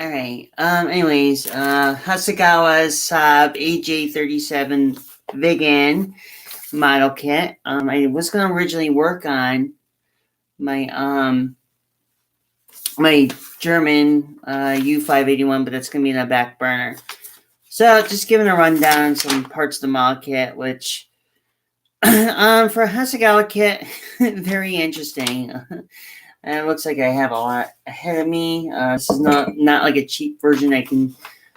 Alright, anyways, Hasagawa's SAAB AJ-37 viggen model kit. I was going to originally work on my, my German, U581, but that's going to be in the back burner. So, just giving a rundown on some parts of the model kit, which, for a Hasagawa kit, very interesting. And it looks like I have a lot ahead of me. This is not like a cheap version I can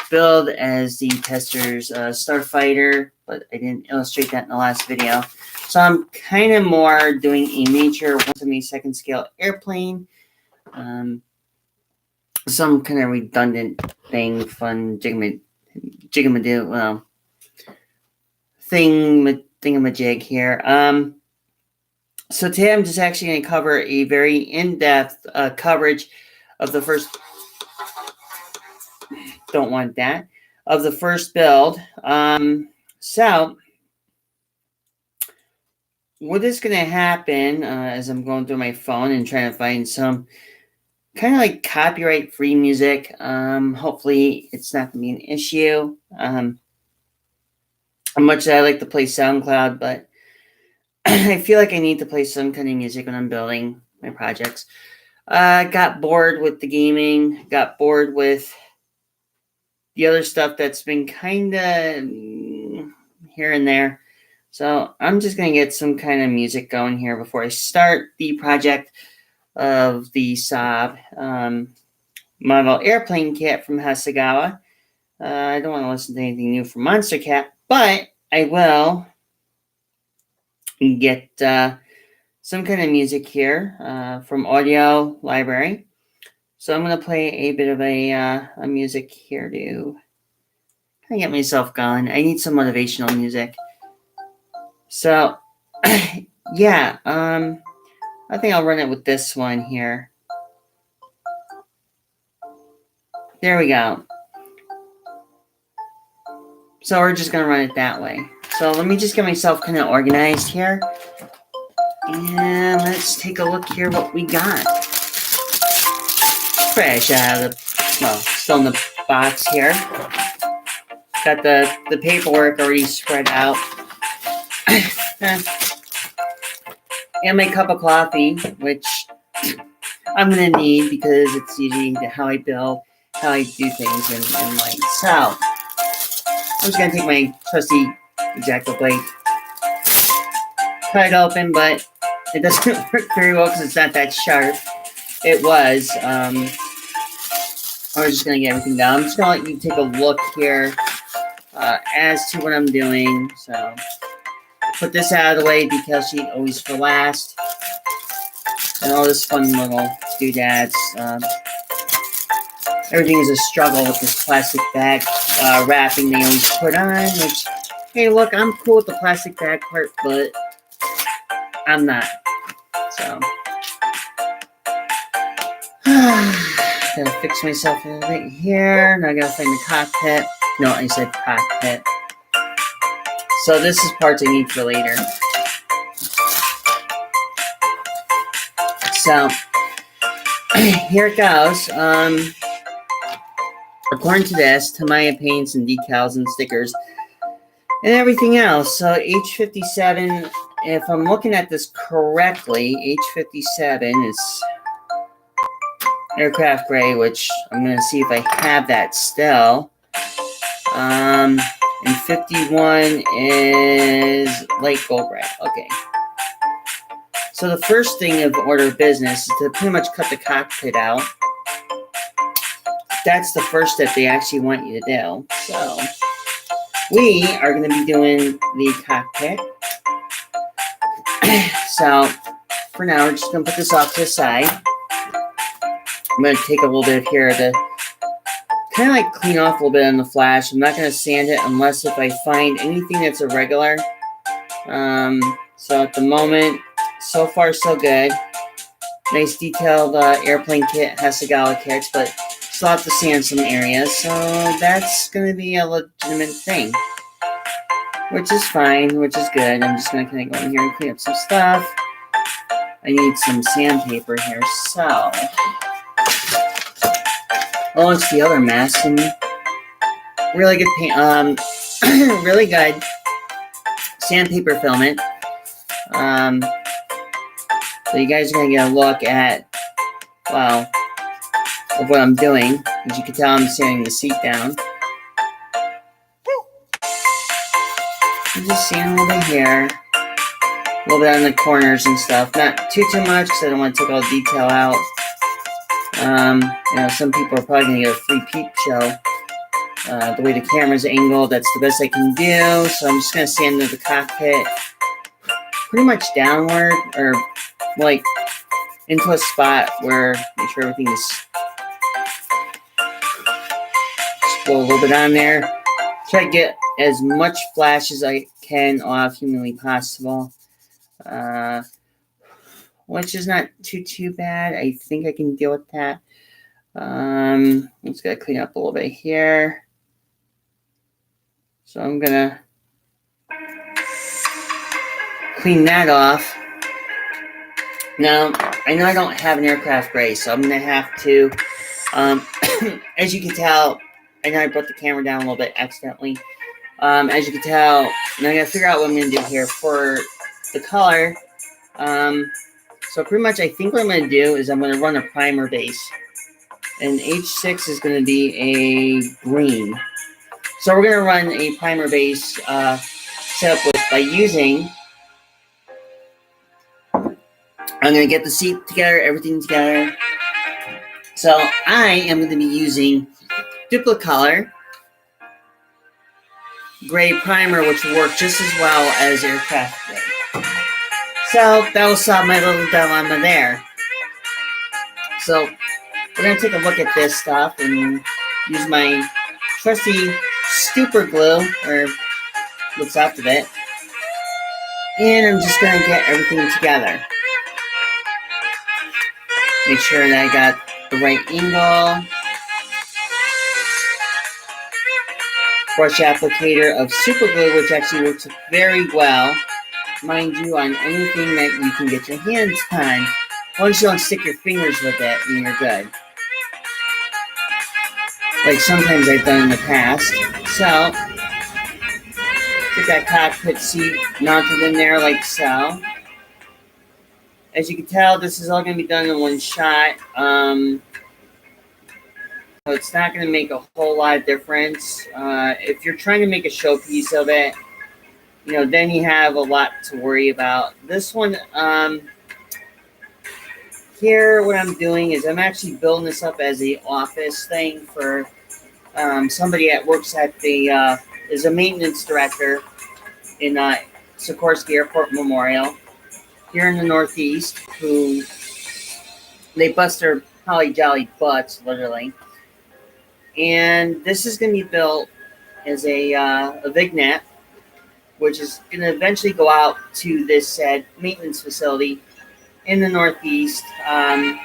build as the tester's starfighter, but I didn't illustrate that in the last video. So I'm kind of more doing a major 1/72 scale airplane. Some kind of redundant thing, fun jigamadoo, well, thingamajig here. So today I'm just actually going to cover a very in-depth coverage of the first, don't want that, of the first build. So what is going to happen as I'm going through my phone and trying to find some kind of like copyright-free music. Hopefully it's not going to be an issue. Much as I like to play SoundCloud, but I feel like I need to play some kind of music when I'm building my projects. Got bored with the gaming, got bored with the other stuff that's been kind of here and there. So I'm just going to get some kind of music going here before I start the project of the SAAB model airplane kit from Hasagawa. I don't want to listen to anything new from Monster Cat, but I will get some kind of music here from audio library. So I'm going to play a bit of a music here to kind of get myself going. I need some motivational music. So yeah, I think I'll run it with this one here. There we go. So we're just going to run it that way. So let me just get myself kind of organized here. And let's take a look here what we got. Fresh out of the, well, still in the box here. Got the paperwork already spread out. And my cup of coffee, which I'm going to need because it's usually how I build, how I do things in life. So I'm just going to take my trusty X-Acto blade, cut it open, but it doesn't work very well because it's not that sharp. It was. I was just going to get everything down. I'm just going to let you take a look here as to what I'm doing. So put this out of the way, detail sheet always for last. And all this fun little doodads. Everything is a struggle with this plastic bag wrapping they always put on, which, hey, look, I'm cool with the plastic bag part, but I'm not. So, gotta fix myself a little bit here. Now I gotta find the cockpit. No, I said cockpit. So this is parts I need for later. So, here it goes. According to this, Tamiya paints and decals and stickers and everything else. So H-57, if I'm looking at this correctly, H-57 is aircraft gray, which I'm going to see if I have that still. And 51 is light gold gray. Okay. So the first thing of order of business is to pretty much cut the cockpit out. That's the first step they actually want you to do. So we are going to be doing the cockpit. So for now, we're just going to put this off to the side. I'm going to take a little bit here to kind of like clean off a little bit on the flash. I'm not going to sand it unless if I find anything that's irregular. So at the moment, so far so good. Nice detailed airplane kit, Hasagawa kits, but still have to sand some areas, so that's going to be a legitimate thing, which is fine, which is good. I'm just going to kind of go in here and clean up some stuff. I need some sandpaper here, so Oh, it's the other mess. And really good paint. Really good sandpaper filament. So you guys are gonna get a look at, well, of what I'm doing. As you can tell, I'm sanding the seat down. I'm just sanding a little bit here, a little bit on the corners and stuff. Not too much because I don't want to take all the detail out. Some people are probably gonna get a free peep show. The way the camera's angled, that's the best I can do. So I'm just gonna sand the cockpit pretty much downward, or like into a spot where make sure everything is. Just blow a little bit on there. Try to get as much flash as I can off humanly possible, which is not too bad. I think I can deal with that. Just gotta clean up a little bit here. So I'm gonna clean that off. Now, I know I don't have an aircraft gray, so I'm gonna have to, as you can tell, I know I brought the camera down a little bit accidentally. As you can tell, now I gotta figure out what I'm gonna do here for the color. So pretty much I think what I'm gonna do is I'm gonna run a primer base. And H6 is gonna be a green. So we're gonna run a primer base setup by using. I'm gonna get the seat together, everything together. So I am gonna be using Duplicolor gray primer, which will work just as well as aircraft gray. So that will solve my little dilemma there. So we're gonna take a look at this stuff and use my trusty super glue, or what's left of it, and I'm just gonna get everything together. Make sure that I got the right angle. Brush applicator of super glue, which actually works very well, mind you, on anything that you can get your hands on. Once you don't stick your fingers with it, then you're good. Like sometimes I've done in the past. So, get that cockpit seat mounted in there like so. As you can tell, this is all going to be done in one shot. So it's not going to make a whole lot of difference. If you're trying to make a showpiece of it, then you have a lot to worry about. This one, here, what I'm doing is I'm actually building this up as an office thing for somebody that works at is a maintenance director in Sikorsky Airport Memorial here in the Northeast, who they bust their holly jolly butts, literally. And this is going to be built as a viggen, which is going to eventually go out to this said maintenance facility in the Northeast. I'm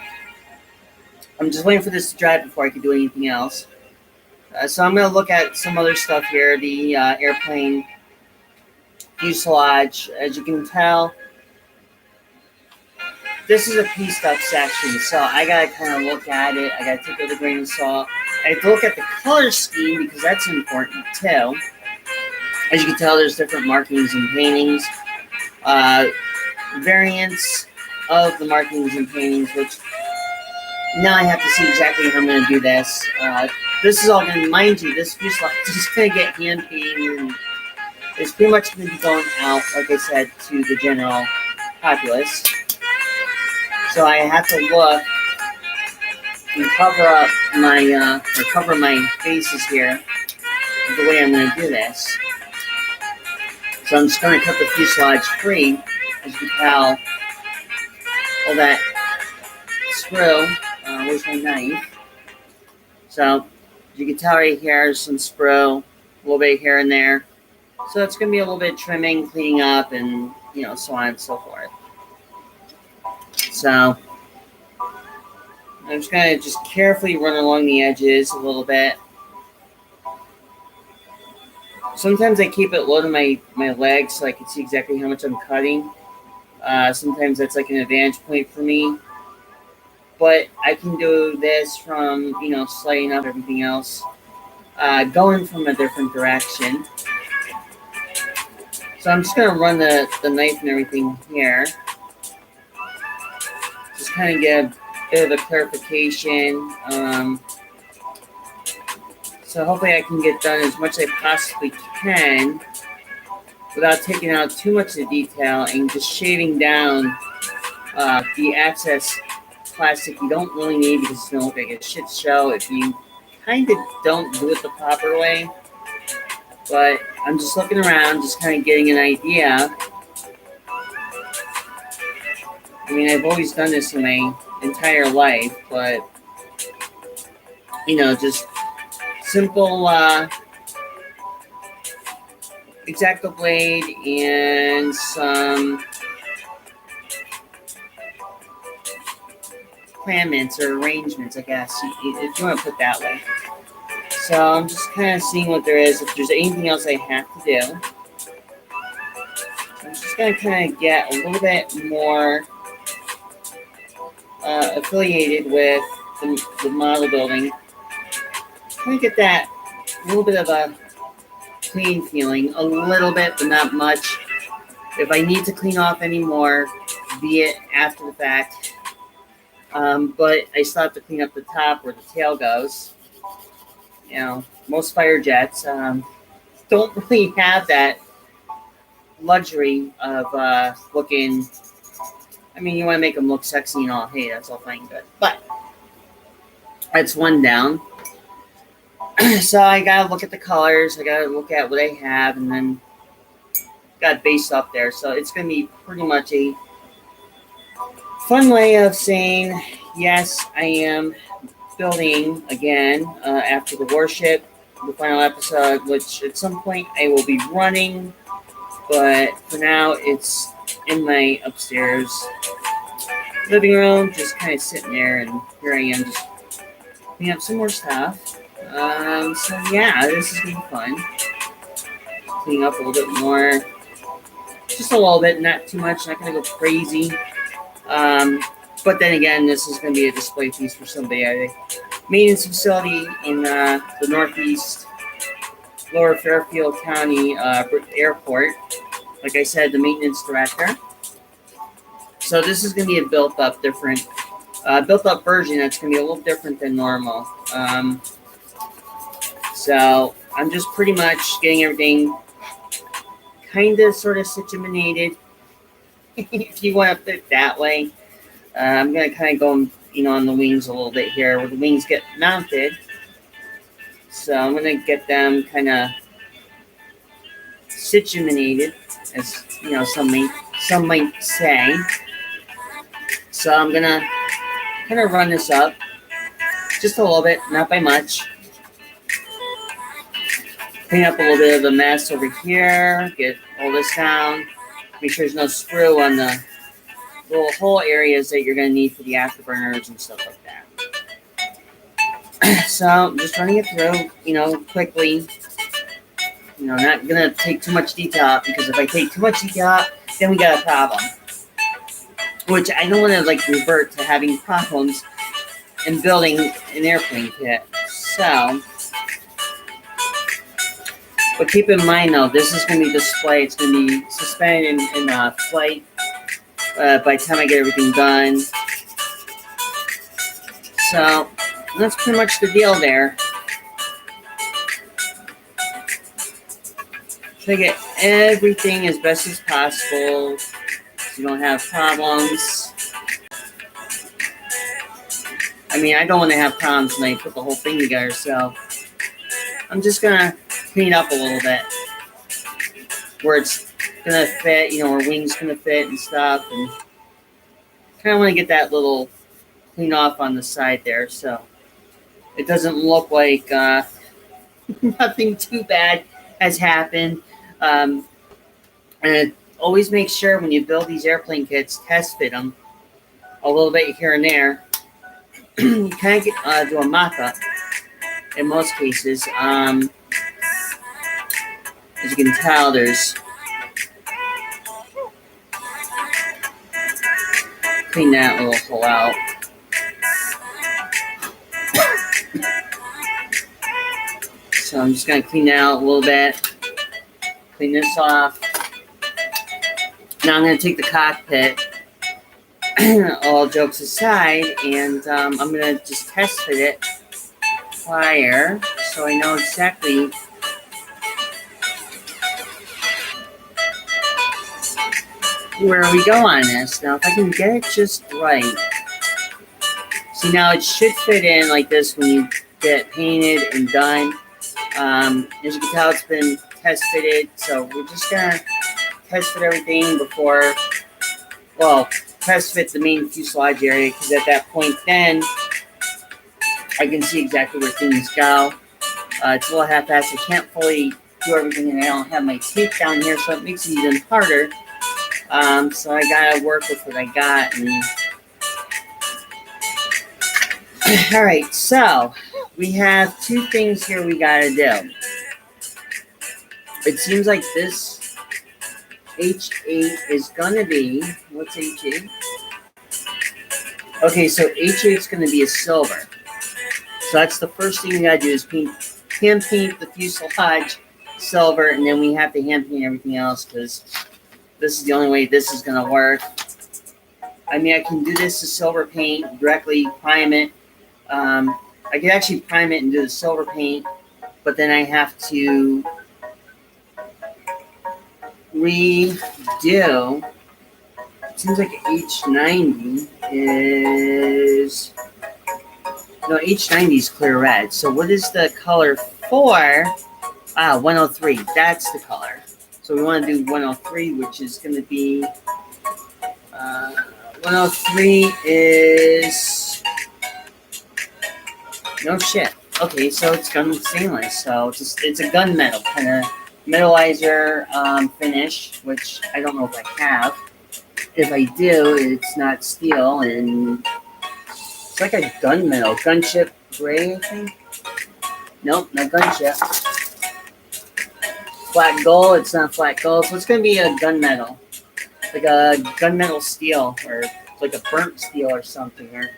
just waiting for this to dry before I can do anything else. So I'm going to look at some other stuff here. The airplane fuselage. As you can tell, this is a pieced up section, so I got to kind of look at it. I got to take it with a grain of salt. I have to look at the color scheme because that's important too. As you can tell, there's different markings and paintings. Variants of the markings and paintings, which now I have to see exactly how I'm going to do this. This is all going to, mind you, this fuselage is going to get hand painted, and it's pretty much going to be going out, like I said, to the general populace. So I have to look and cover up my, cover my faces here the way I'm going to do this. So I'm just going to cut the fuselage free. As you can tell, all that screw, where's my knife? So, as you can tell right here, there's some sprue, a little bit here and there. So it's going to be a little bit trimming, cleaning up, and, so on and so forth. So, I'm just going to just carefully run along the edges a little bit. Sometimes I keep it low to my legs so I can see exactly how much I'm cutting. Sometimes that's like an advantage point for me. but I can do this from, sliding up everything else, going from a different direction. So I'm just going to run the knife and everything here. Just kind of get a bit of a clarification. So hopefully I can get done as much as I possibly can without taking out too much of the detail and just shaving down the excess plastic you don't really need, because it's going to look like a shit show if you kind of don't do it the proper way. But I'm just looking around, just kind of getting an idea. I mean, I've always done this in my entire life, but, just simple X-Acto blade and some clamments or arrangements, I guess, if you want to put it that way. So I'm just kind of seeing what there is, if there's anything else I have to do. So I'm just going to kind of get a little bit more affiliated with the model building. Kind of get that little bit of a clean feeling, a little bit, but not much. If I need to clean off any more, be it after the fact. But I still have to clean up the top where the tail goes. Most fire jets don't really have that luxury of looking. I mean, you want to make them look sexy and all. Hey, that's all fine and good. But that's one down. So I gotta look at the colors. I gotta look at what I have, and then got base up there. So it's gonna be pretty much a fun way of saying yes, I am building again after the warship, the final episode, which at some point I will be running, but for now it's in my upstairs living room, just kind of sitting there, and here I am just cleaning up some more stuff. So yeah, this is gonna be fun. Clean up a little bit more, just a little bit, not too much, not gonna go crazy. But then again, this is going to be a display piece for somebody at a maintenance facility in the northeast, Lower Fairfield County Airport. Like I said, the maintenance director. So this is going to be a built-up version that's going to be a little different than normal. So I'm just pretty much getting everything kind of sort of situated, if you want to put it that way. I'm going to kind of go, on the wings a little bit here, where the wings get mounted. So I'm going to get them kind of situated, as some might say. So I'm going to kind of run this up just a little bit, not by much. Clean up a little bit of the mess over here, get all this down. Make sure there's no screw on the little hole areas that you're going to need for the afterburners and stuff like that. So I'm just running it through, quickly. Not going to take too much detail out, because if I take too much detail out, then we got a problem. Which I don't want to revert to having problems in building an airplane kit. So, but keep in mind though, this is going to be display. It's going to be suspended in flight. By the time I get everything done. So that's pretty much the deal there. Try to get everything as best as possible so you don't have problems. I mean, I don't want to have problems when I put the whole thing together, so I'm just going to clean up a little bit where it's going to fit, where wings going to fit and stuff, and kind of want to get that little clean off on the side there, so it doesn't look like nothing too bad has happened. And always make sure when you build these airplane kits, test fit them a little bit here and there. You kind of do a mock-up in most cases. As you can tell, there's clean that little hole out. So I'm just going to clean that out a little bit. Clean this off. Now I'm going to take the cockpit, all jokes aside, and I'm going to just test fit it prior so I know exactly where we go on this. Now, if I can get it just right. See, now it should fit in like this when you get it painted and done. As you can tell, it's been test fitted, so we're just going to test fit everything before, well, test fit the main fuselage area, because at that point then, I can see exactly where things go. It's a little half-assed. I can't fully do everything, and I don't have my tape down here, so it makes it even harder. So I gotta work with what I got. And all right, so we have two things here we gotta do. It seems like this H8 is gonna be, what's H8? Okay, so H8 is gonna be a silver. So that's the first thing we gotta do is hand paint the fuselage silver, and then we have to hand paint everything else because this is the only way this is gonna work. I mean, I can do this to silver paint, directly prime it. I could actually prime it and do the silver paint, but then I have to redo. It seems like H90 is, no, H90 is clear red. So what is the color for? 103. That's the color. So we want to do 103, which is going to be 103 is, no shit. Okay, so it's gun stainless. So it's a gunmetal kind of metallizer finish, which I don't know if I have. If I do, it's not steel, and it's like a gunmetal, gunship gray, I think. Nope, not gunship. Flat gold, it's not flat gold, so it's gonna be a gunmetal, like a gunmetal steel, or like a burnt steel or something, or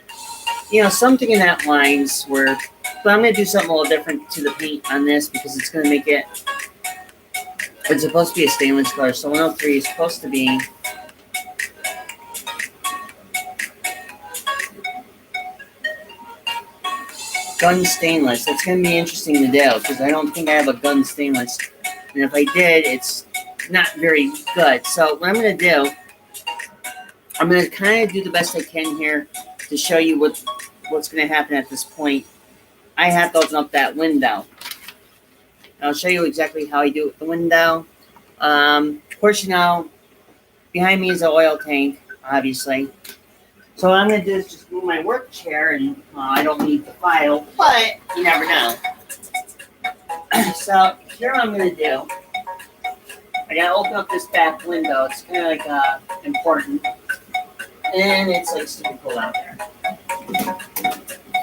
something in that lines. Where, but I'm gonna do something a little different to the paint on this because it's gonna make it. It's supposed to be a stainless color, so 103 is supposed to be. Gun stainless. That's going to be interesting to do because I don't think I have a gun stainless. And if I did, it's not very good. So what I'm going to do, I'm going to kind of do the best I can here to show you what's going to happen at this point. I have to open up that window. I'll show you exactly how I do it with the window. Of course, behind me is an oil tank, obviously. So what I'm going to do is just move my work chair, and I don't need the file, but you never know. So here what I'm going to do, I got to open up this back window. It's kind of like important, and it's like super cool out there.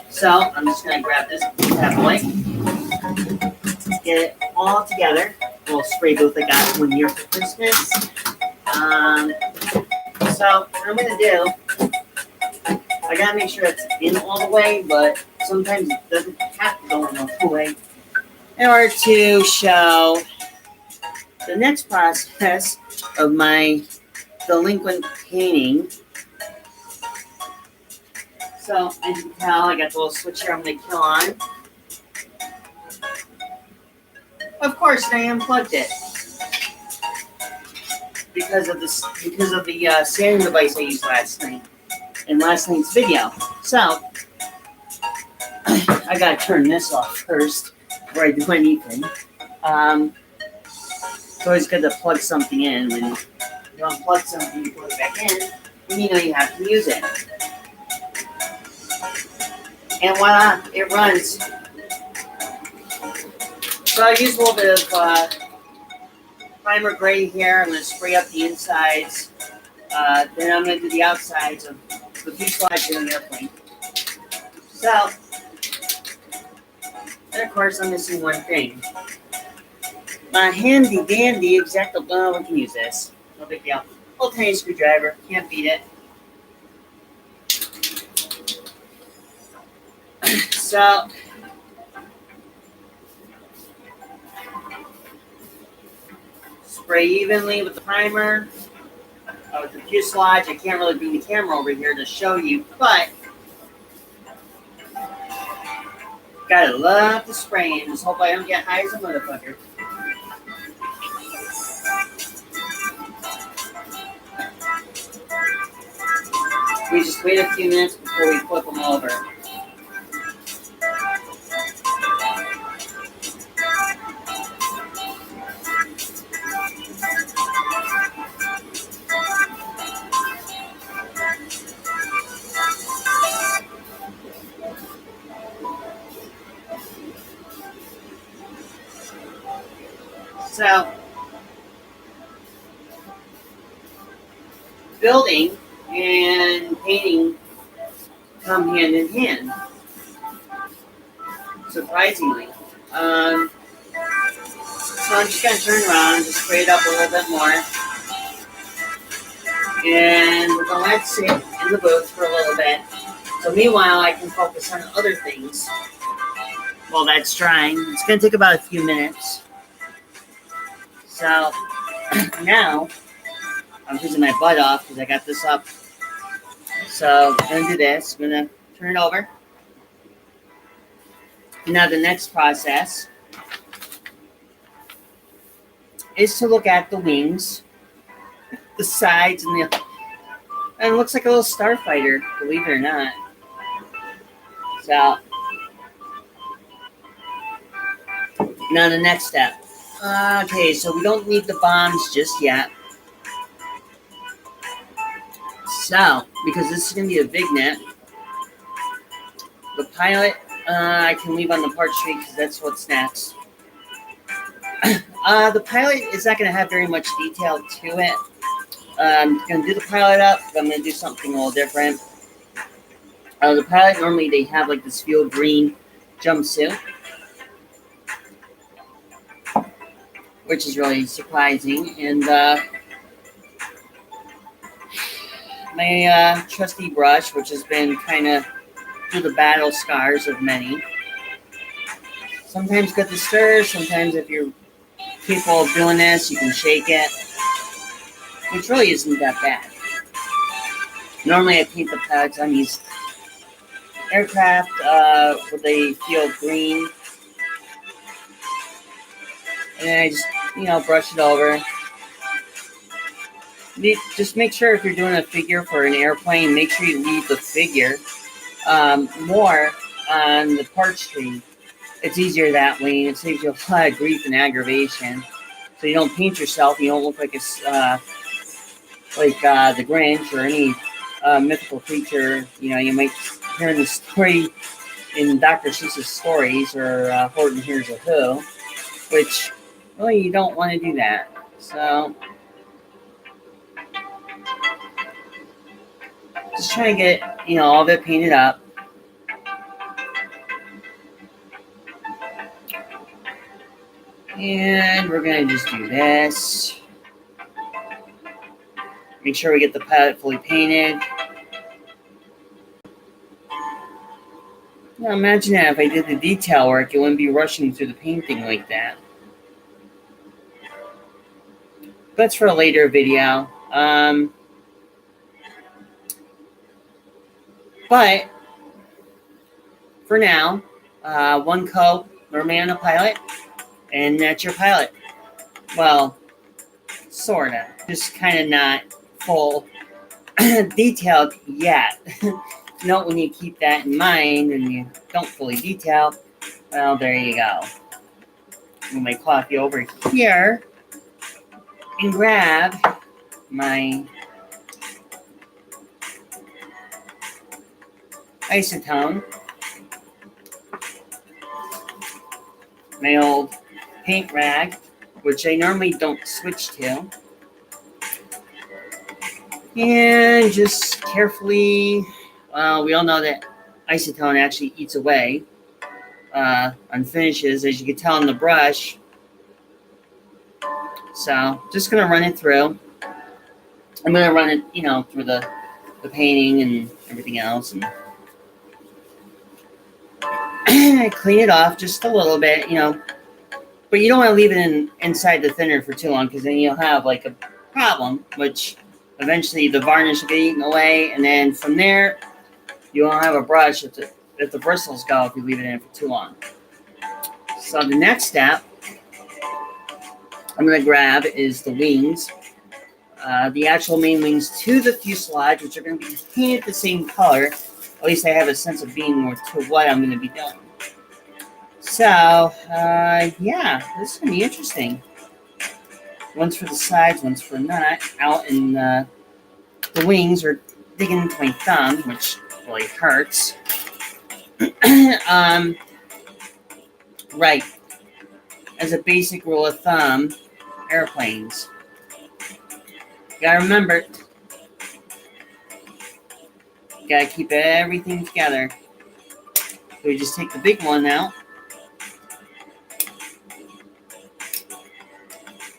So I'm just going to grab this bad boy, get it all together. A little spray booth I got one year for Christmas. So what I'm going to do, I gotta make sure it's in all the way, but sometimes it doesn't have to go in all the way in order to show the next process of my delinquent painting. So as you can tell, I got the little switch here I'm gonna kill on. Of course, I unplugged it because of the sanding device I used last night. In last night's video. So, I gotta turn this off first before I do anything. It's always good to plug something in. When you unplug something, you plug it back in, and you have to use it. And voila, it runs. So I use a little bit of primer gray here. I'm gonna spray up the insides. Then I'm gonna do the outsides of the fuselage in the airplane. So, and of course, I'm missing one thing. My handy dandy Exacto, we can use this. No big deal. Little tiny screwdriver, can't beat it. So, spray evenly with the primer. With the fuselage, I can't really bring the camera over here to show you, but gotta love the spraying. Just hope I don't get high as a motherfucker. We just wait a few minutes before we flip them over. So, building and painting come hand in hand, surprisingly. So I'm just going to turn around and just spray it up a little bit more. And we're going to let it sit in the booth for a little bit. So meanwhile, I can focus on other things while that's drying. It's going to take about a few minutes. So now I'm freezing my butt off because I got this up. So I'm going to do this. I'm going to turn it over. Now the next process is to look at the wings, the sides, and it looks like a little starfighter, believe it or not. So now the next step. Okay, so we don't need the bombs just yet. So, because this is going to be a vignet, the pilot I can leave on the part sheet because that's what's next. The pilot is not going to have very much detail to it. I'm going to do the pilot up, but I'm going to do something a little different. The pilot, normally they have like this field green jumpsuit, which is really surprising. And my trusty brush, which has been kind of through the battle scars of many. Sometimes good to stir, sometimes if you're capable of doing this, you can shake it, which really isn't that bad. Normally I paint the pilots on these aircraft with a field green. And then I just, brush it over. Just make sure if you're doing a figure for an airplane, make sure you leave the figure more on the parts tree. It's easier that way, and it saves you a lot of grief and aggravation. So you don't paint yourself, you don't look like the Grinch or any mythical creature. You might hear in the story in Dr. Seuss's stories or Horton Hears a Who, which really you don't want to do that. So just try to get all of it painted up. And we're going to just do this. Make sure we get the pilot fully painted. Now imagine that if I did the detail work, it wouldn't be rushing through the painting like that. That's for a later video. But for now, one coat, normally on a pilot, and that's your pilot. Well, sorta. Just kind of not full detailed yet. Note when you keep that in mind and you don't fully detail, well, there you go. Move my coffee over here and grab my acetone, my old paint rag, which I normally don't switch to, and just carefully, we all know that acetone actually eats away on finishes, as you can tell in the brush. So just going to run it through. I'm going to run it, through the painting and everything else, and clean it off just a little bit, but But you don't want to leave it inside the thinner for too long, because then you'll have like a problem, which eventually the varnish will get eaten away, and then from there you won't have a brush if the bristles go if you leave it in for too long. So the next step I'm going to grab is the wings, the actual main wings to the fuselage, which are going to be painted the same color. At least I have a sense of being more to what I'm going to be doing. So, yeah, this is going to be interesting. One's for the sides, one's for not out, and the wings are digging into my thumb, which really hurts. Right. As a basic rule of thumb, airplanes. You gotta remember, you gotta keep everything together. So we just take the big one out.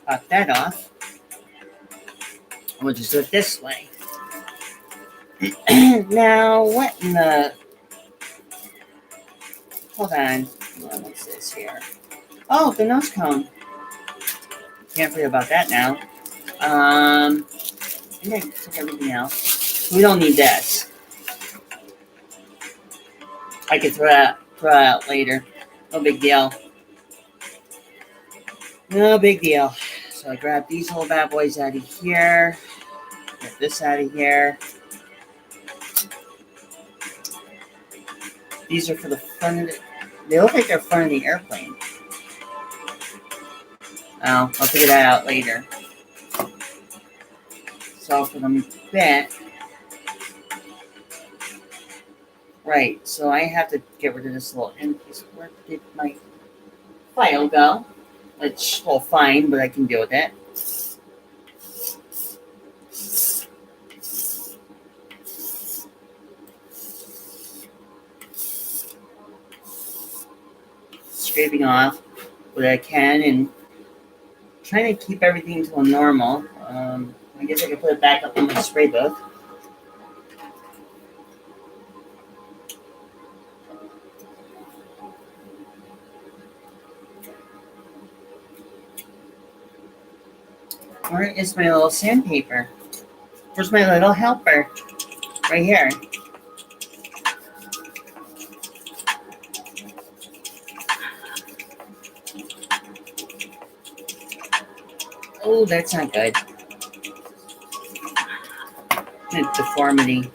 Pop that off. And we'll just do it this way. Now, what in the... Hold on. What's this here? Oh, the nose cone. Can't forget about that now. I think I took everything out. We don't need this. I can throw it out later. No big deal. No big deal. So I grab these little bad boys out of here. Get this out of here. These are for the front of the... They look like they're front of the airplane. Oh, I'll figure that out later. So for the bit... Right, so I have to get rid of this little end piece. Where did my file go? Which, well, fine, but I can deal with it. Scraping off what I can and trying to keep everything to a normal. I guess I could put it back up in my spray booth. Where is my little sandpaper? Where's my little helper? Right here. Oh, that's not good. Deformity.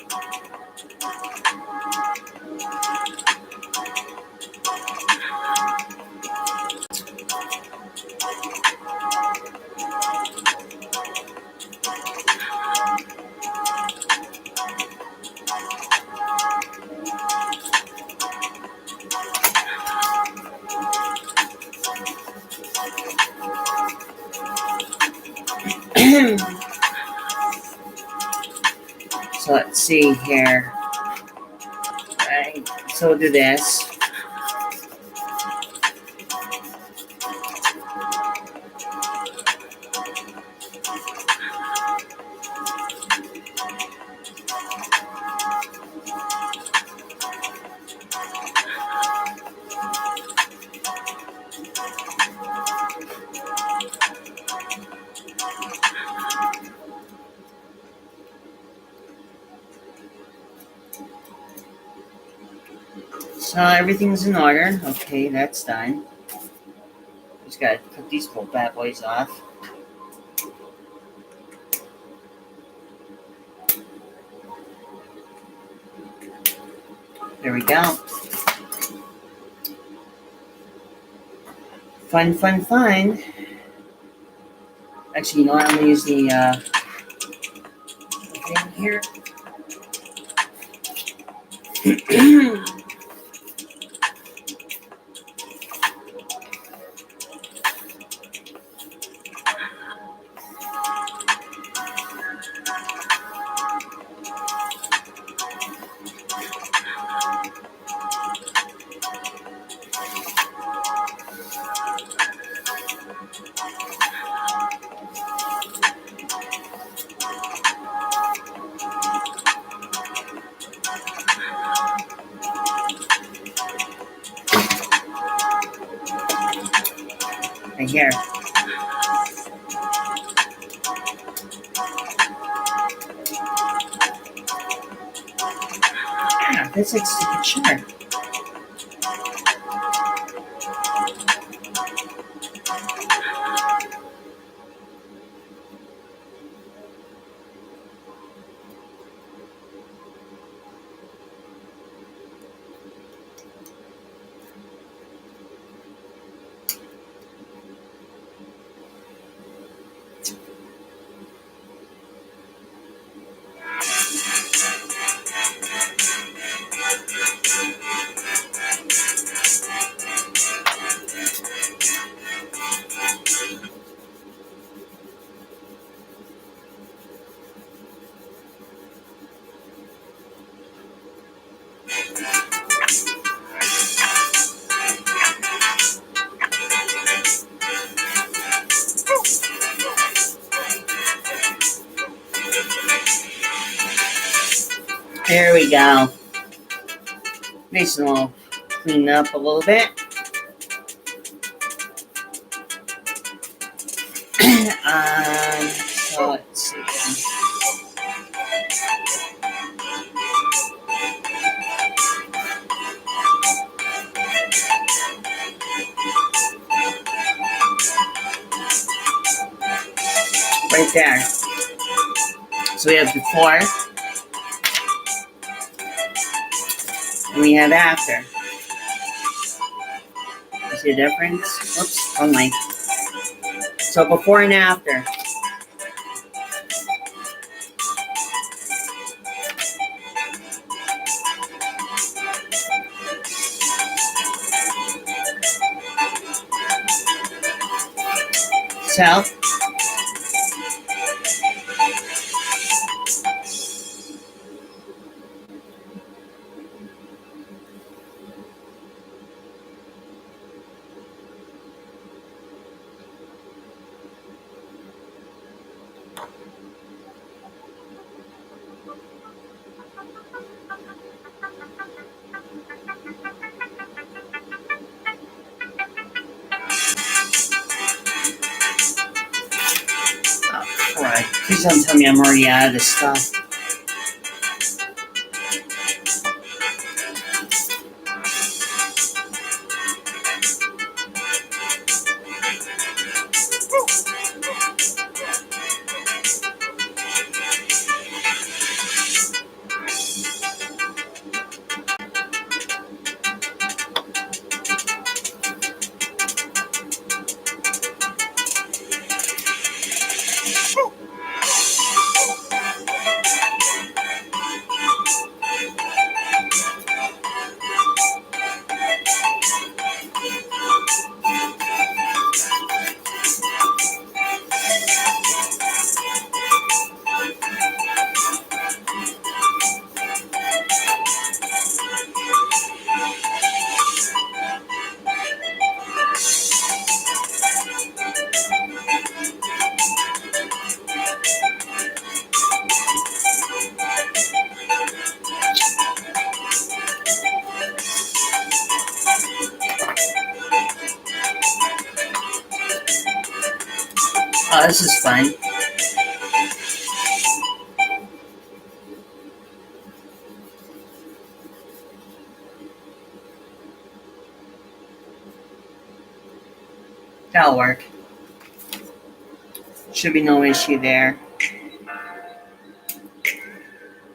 So let's see here. Right. So we'll do this. So everything's in order. Okay, that's done. Just gotta cut these little bad boys off. There we go. Fun, fun, fun. Actually, you know what? I'm gonna use the thing here. Right here. Yeah, that's like super sharp. There we go. Nice and all clean up a little bit. So let's see. Right there. So we have before, and we have after. You see the difference? Whoops, wrong line. So before and after. So, please don't tell me I'm already out of this stuff. Oh, this is fun. That'll work. Should be no issue there.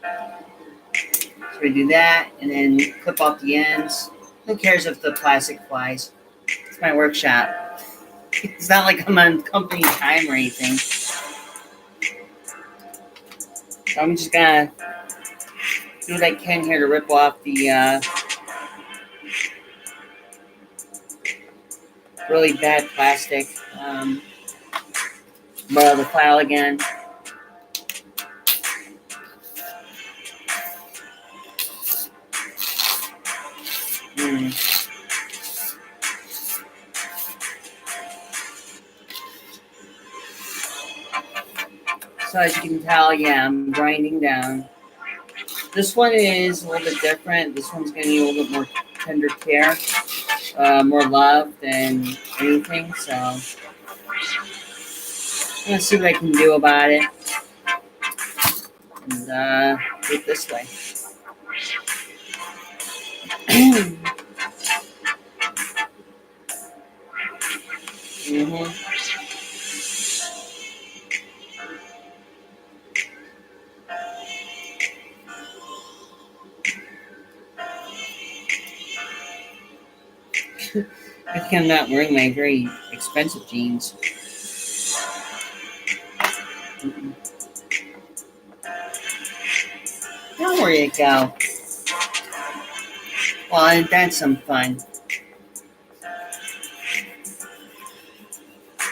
So we do that, and then clip off the ends. Who cares if the plastic flies? It's my workshop. It's not like I'm on company time or anything. So I'm just gonna do what I can here to rip off the really bad plastic. Borrow the file again. So as you can tell, yeah, I'm grinding down. This one is a little bit different. This one's going to need a little bit more tender care. more love than anything. So I'm gonna see what I can do about it, and do it this way. Mm-hmm. I think I'm not wearing my very expensive jeans. Mm-mm. Now where you go? Well, that's some fun.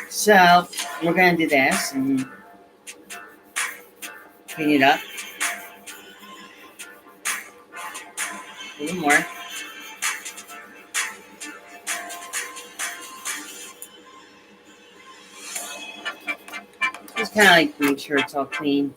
So we're gonna do this and clean it up a little more. Just kind of like make sure it's all clean.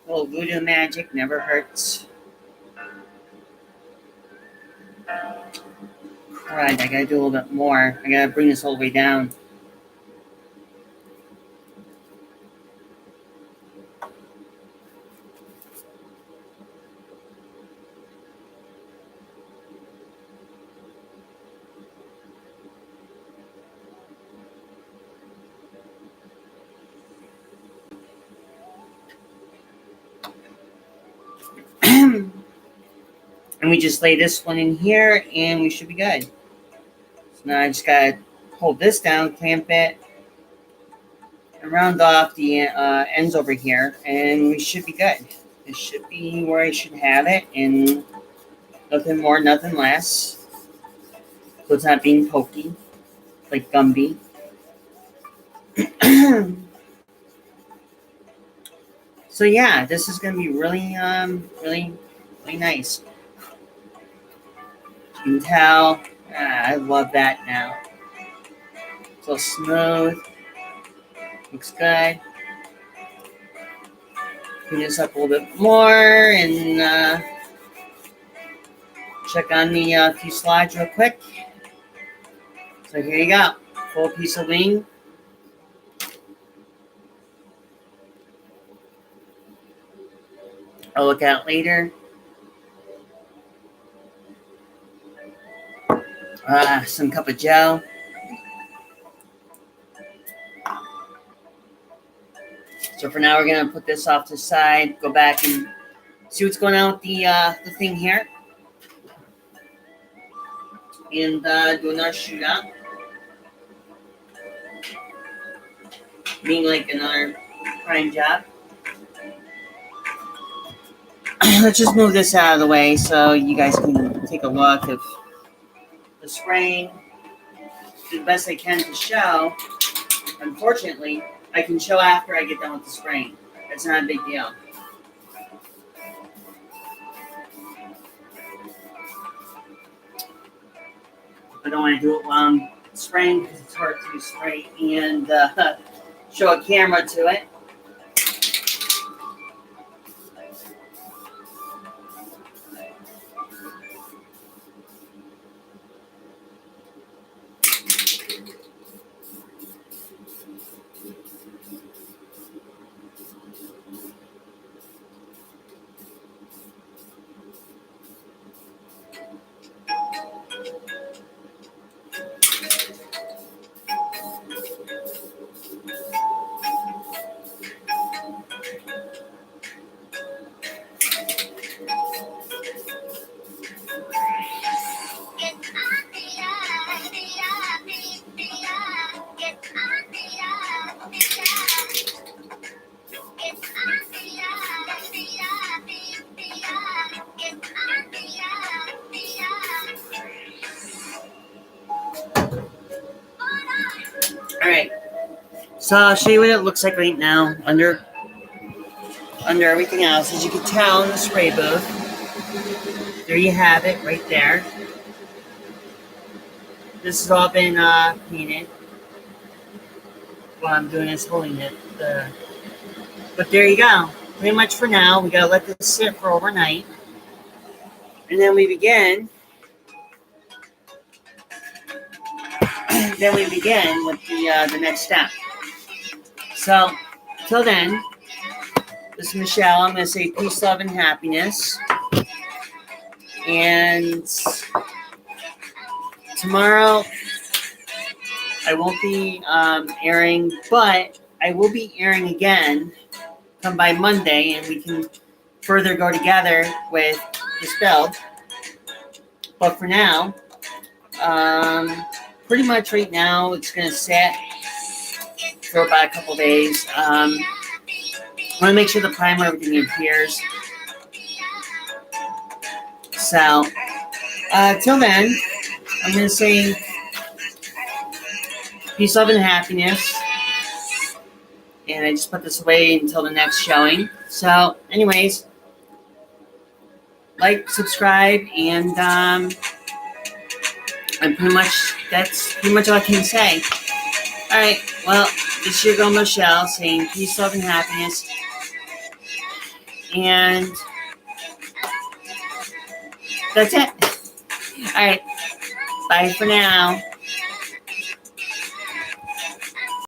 A little voodoo magic never hurts. Alright, I gotta do a little bit more. I gotta bring this all the way down. And we just lay this one in here and we should be good. So now I just gotta hold this down, clamp it, and round off the ends over here, and we should be good. This should be where I should have it, and nothing more, nothing less. So it's not being pokey, like Gumby. So yeah, this is gonna be really, really nice. You can tell, I love that now. It's all smooth, looks good. Clean this up a little bit more and check on the fuselage real quick. So here you go, full piece of wing. I'll look at it later. Some cup of Joe. So for now, we're gonna put this off to the side. Go back and see what's going on with the thing here, and do another shoot out. Being like another prime job. Let's just move this out of the way so you guys can take a look of the spraying. Do the best I can to show. Unfortunately, I can show after I get done with the spraying. That's not a big deal. I don't want to do it while I'm spraying because it's hard to spray and show a camera to it. Alright, so I'll show you what it looks like right now under everything else. As you can tell in the spray booth, there you have it right there. This has all been painted. What I'm doing is holding it. But there you go. Pretty much for now, we gotta let this sit for overnight. And then we begin. Then we begin with the next step. So, till then, this is Michelle. I'm going to say peace, love, and happiness. And tomorrow, I won't be airing, but I will be airing again come by Monday, and we can further go together with this build. But for now, pretty much right now, it's going to sit for about a couple days. I want to make sure the primer, everything adheres. So, till then, I'm going to say peace, love, and happiness. And I just put this away until the next showing. So, anyways, like, subscribe, and that's pretty much all I can say. Alright, well, this is your girl Michelle saying peace, love, and happiness. And that's it. Alright, bye for now.